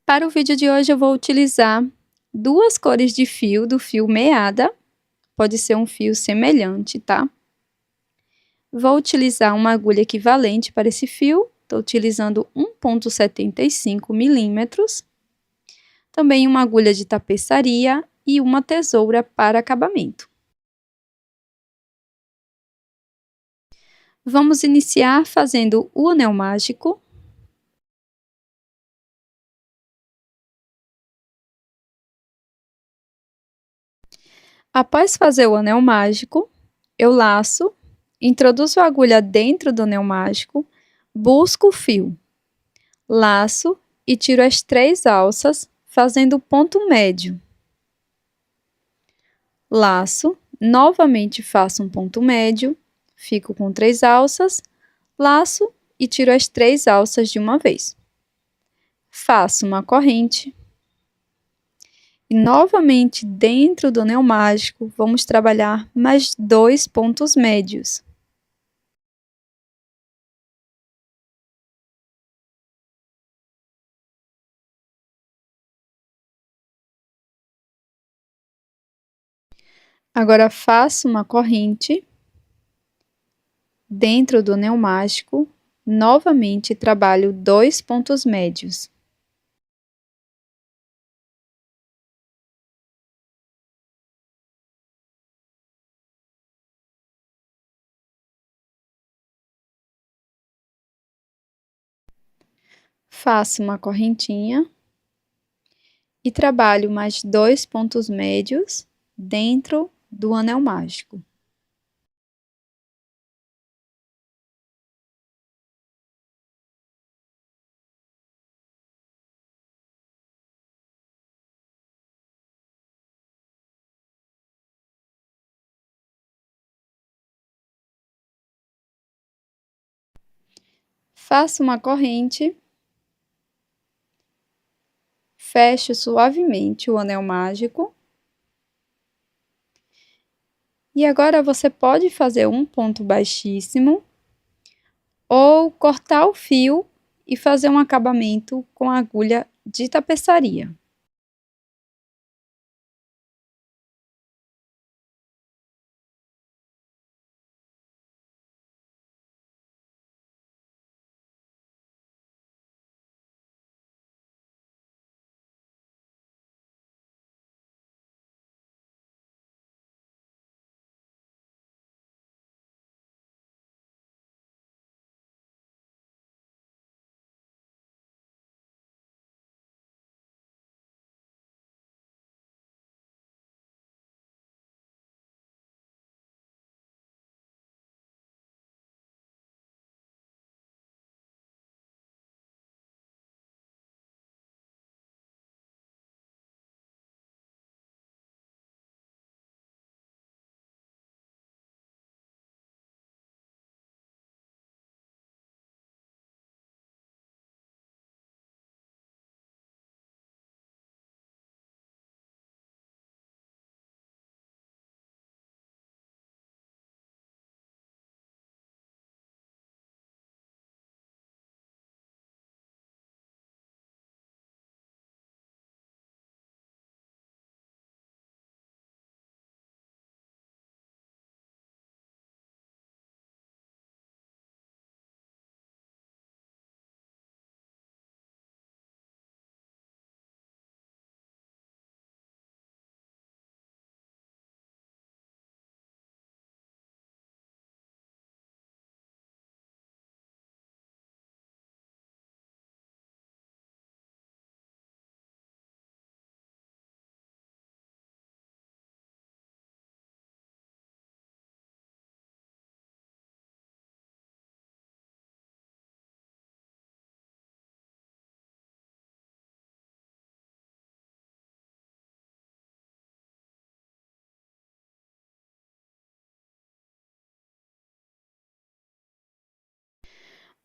Para o vídeo de hoje eu vou utilizar duas cores de fio, do fio meada, pode ser um fio semelhante, tá? Vou utilizar uma agulha equivalente para esse fio, estou utilizando 1,75 milímetros. Também uma agulha de tapeçaria e uma tesoura para acabamento. Vamos iniciar fazendo o anel mágico. Após fazer o anel mágico, eu laço, introduzo a agulha dentro do anel mágico, busco o fio, laço e tiro as 3 alças, fazendo ponto médio. Laço, novamente faço um ponto médio, fico com 3 alças, laço e tiro as 3 alças de uma vez. Faço uma corrente. E novamente, dentro do anel mágico, vamos trabalhar mais 2 pontos médios. Agora, faço uma corrente. Dentro do anel mágico, novamente trabalho 2 pontos médios. Faço uma correntinha e trabalho mais 2 pontos médios dentro do anel mágico. Faço uma corrente, fecho suavemente o anel mágico. E agora você pode fazer um ponto baixíssimo ou cortar o fio e fazer um acabamento com a agulha de tapeçaria.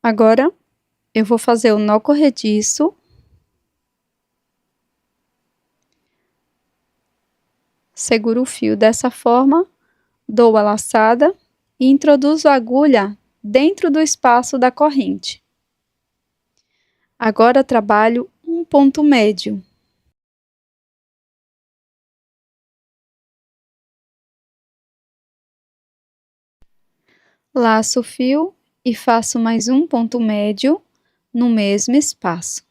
Agora, eu vou fazer o nó corrediço. Seguro o fio dessa forma, dou a laçada e introduzo a agulha dentro do espaço da corrente. Agora, trabalho um ponto médio. Laço o fio e faço mais um ponto médio no mesmo espaço.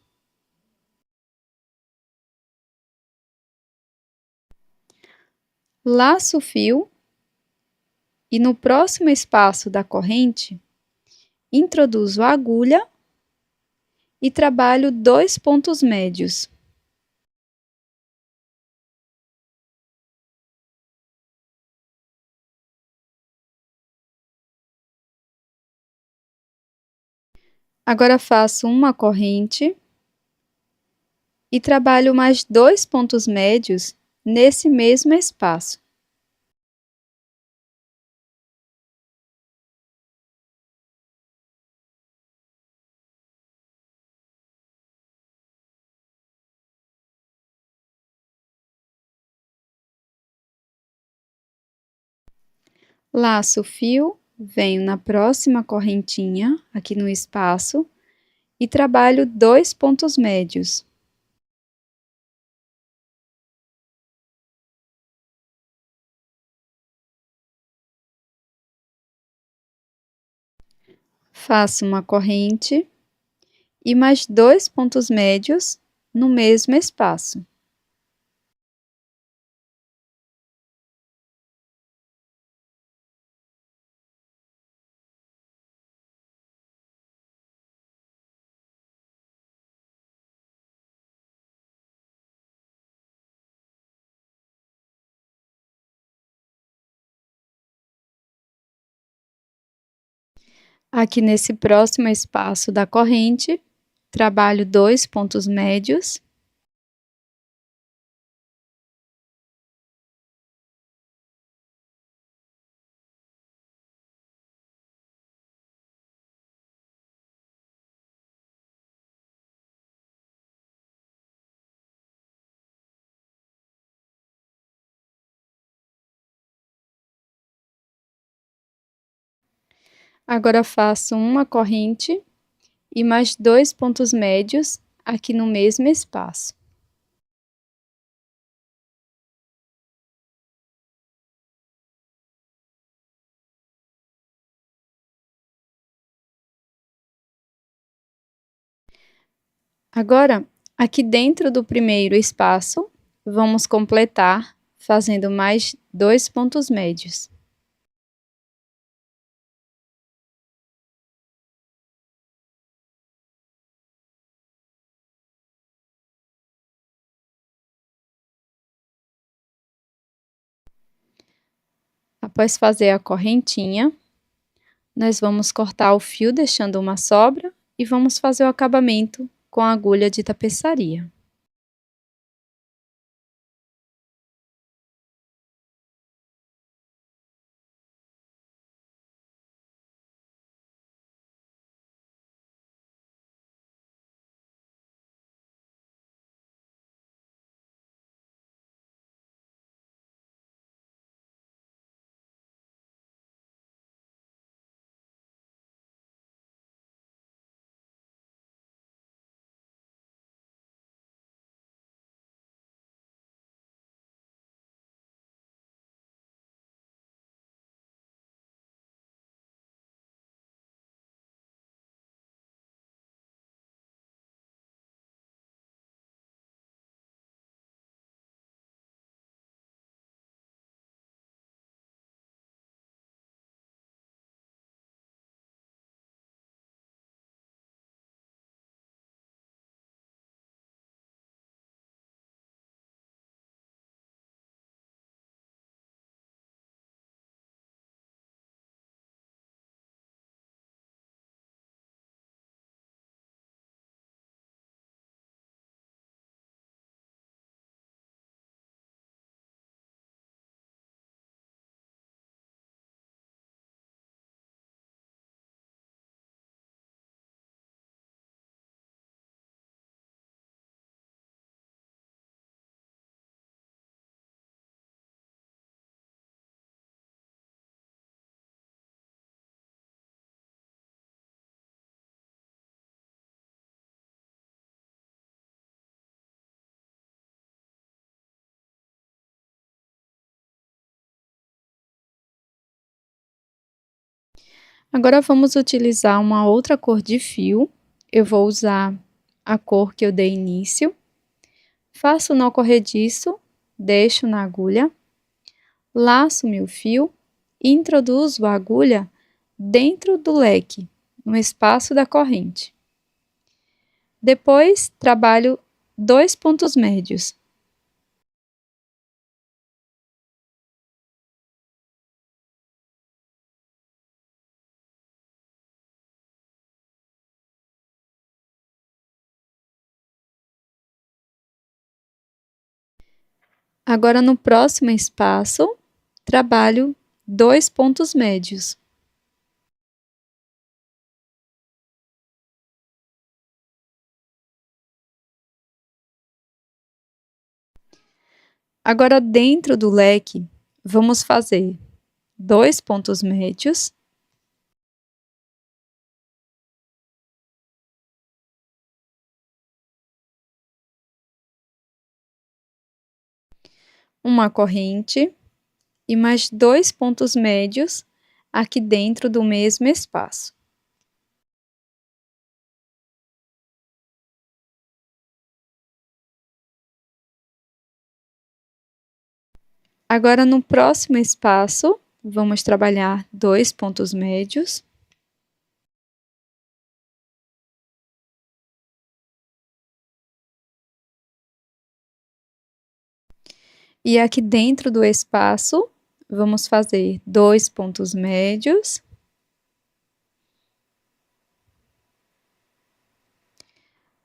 Laço o fio e no próximo espaço da corrente, introduzo a agulha e trabalho 2 pontos médios. Agora faço uma corrente e trabalho mais 2 pontos médios nesse mesmo espaço. Laço o fio, venho na próxima correntinha, aqui no espaço, e trabalho 2 pontos médios. Faço uma corrente e mais 2 pontos médios no mesmo espaço. Aqui nesse próximo espaço da corrente, trabalho 2 pontos médios. Agora faço uma corrente e mais 2 pontos médios aqui no mesmo espaço. Agora, aqui dentro do primeiro espaço, vamos completar fazendo mais 2 pontos médios. Após fazer a correntinha, nós vamos cortar o fio deixando uma sobra e vamos fazer o acabamento com a agulha de tapeçaria. Agora vamos utilizar uma outra cor de fio. Eu vou usar a cor que eu dei início. Faço nó corrediço, deixo na agulha, laço meu fio e introduzo a agulha dentro do leque, no espaço da corrente. Depois, trabalho 2 pontos médios. Agora, no próximo espaço, trabalho 2 pontos médios. Agora, dentro do leque, vamos fazer 2 pontos médios. Uma corrente e mais 2 pontos médios aqui dentro do mesmo espaço. Agora, no próximo espaço, vamos trabalhar 2 pontos médios. E aqui dentro do espaço, vamos fazer 2 pontos médios.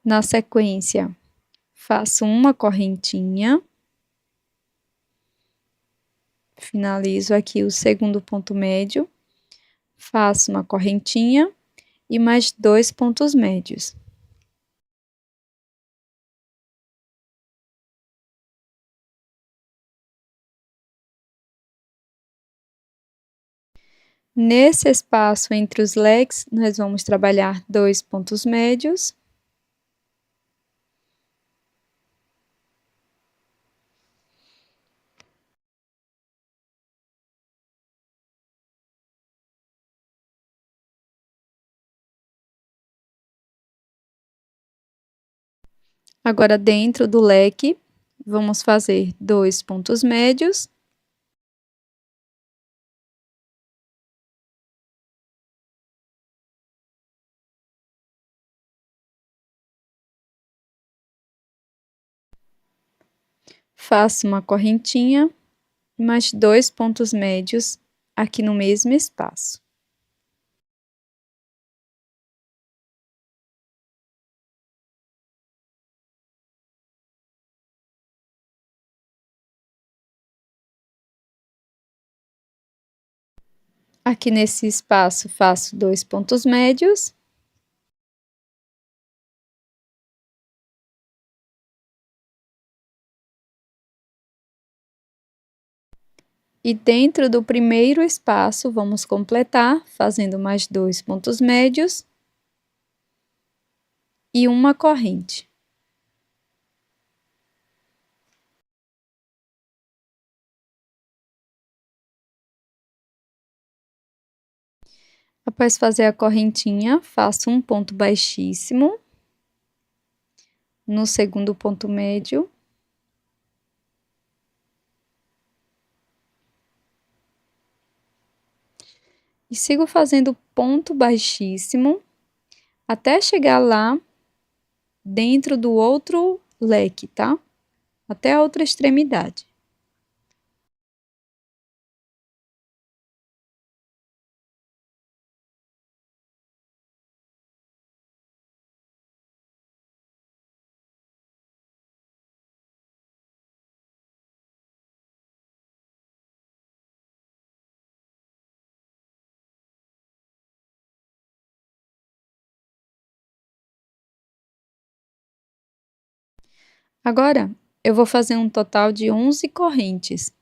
Na sequência, faço uma correntinha. Finalizo aqui o segundo ponto médio, faço uma correntinha e mais 2 pontos médios. Nesse espaço entre os leques, nós vamos trabalhar 2 pontos médios. Agora, dentro do leque, vamos fazer 2 pontos médios. Faço uma correntinha e mais 2 pontos médios aqui no mesmo espaço. Aqui nesse espaço, faço 2 pontos médios. E dentro do primeiro espaço, vamos completar fazendo mais 2 pontos médios e uma corrente. Após fazer a correntinha, faço um ponto baixíssimo no segundo ponto médio. E sigo fazendo ponto baixíssimo até chegar lá dentro do outro leque, tá? Até a outra extremidade. Agora, eu vou fazer um total de 11 correntes,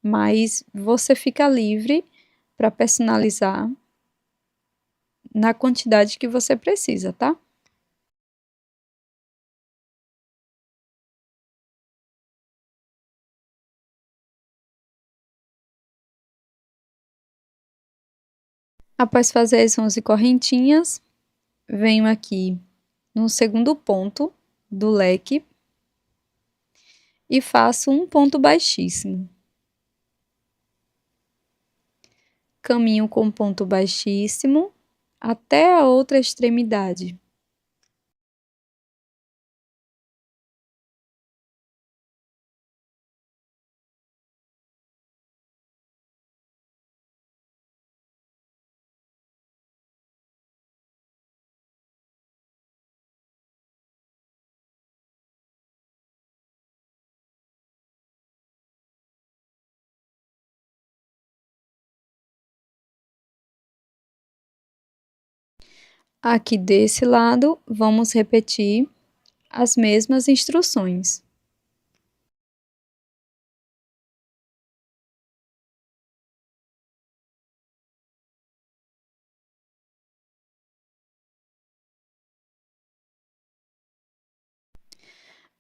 mas você fica livre para personalizar na quantidade que você precisa, tá? Após fazer as 11 correntinhas, venho aqui no segundo ponto do leque e faço um ponto baixíssimo. Caminho com ponto baixíssimo até a outra extremidade. Aqui desse lado, vamos repetir as mesmas instruções.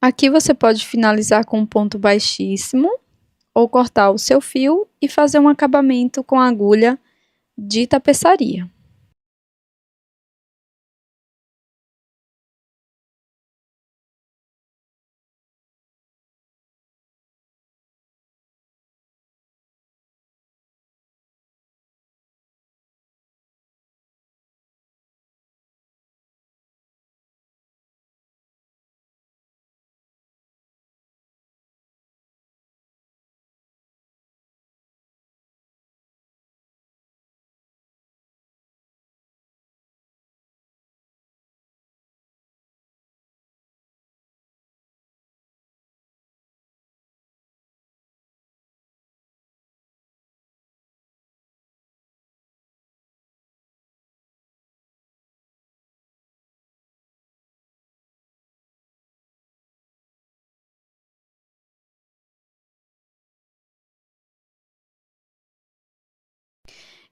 Aqui você pode finalizar com um ponto baixíssimo ou cortar o seu fio e fazer um acabamento com agulha de tapeçaria.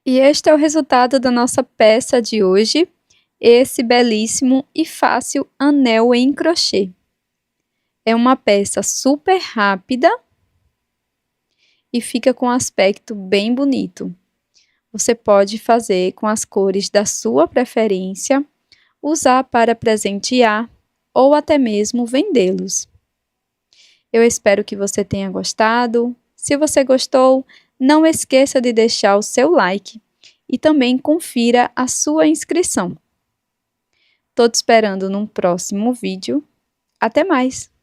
E este é o resultado da nossa peça de hoje, esse belíssimo e fácil anel em crochê. É uma peça super rápida e fica com um aspecto bem bonito. Você pode fazer com as cores da sua preferência, usar para presentear ou até mesmo vendê-los. Eu espero que você tenha gostado. Se você gostou, não esqueça de deixar o seu like e também confira a sua inscrição. Tô te esperando num próximo vídeo. Até mais!